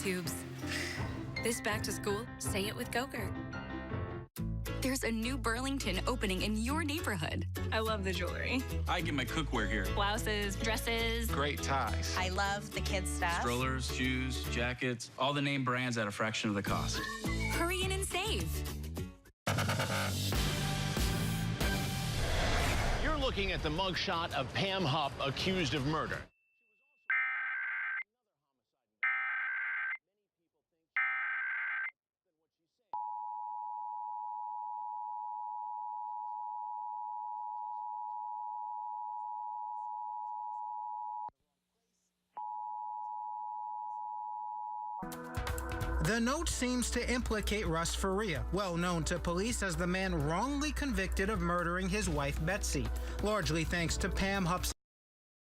Tubes. This back to school, say it with Go-Gurt. There's a new Burlington opening in your neighborhood. I love the jewelry. I get my cookware here. Blouses, dresses. Great ties. I love the kids' stuff. Strollers, shoes, jackets, all the name brands at a fraction of the cost. Hurry in and save. You're looking at the mugshot of Pam Hupp, accused of murder. The note seems to implicate Russ Faria, well known to police as the man wrongly convicted of murdering his wife Betsy, largely thanks to Pam Hupp's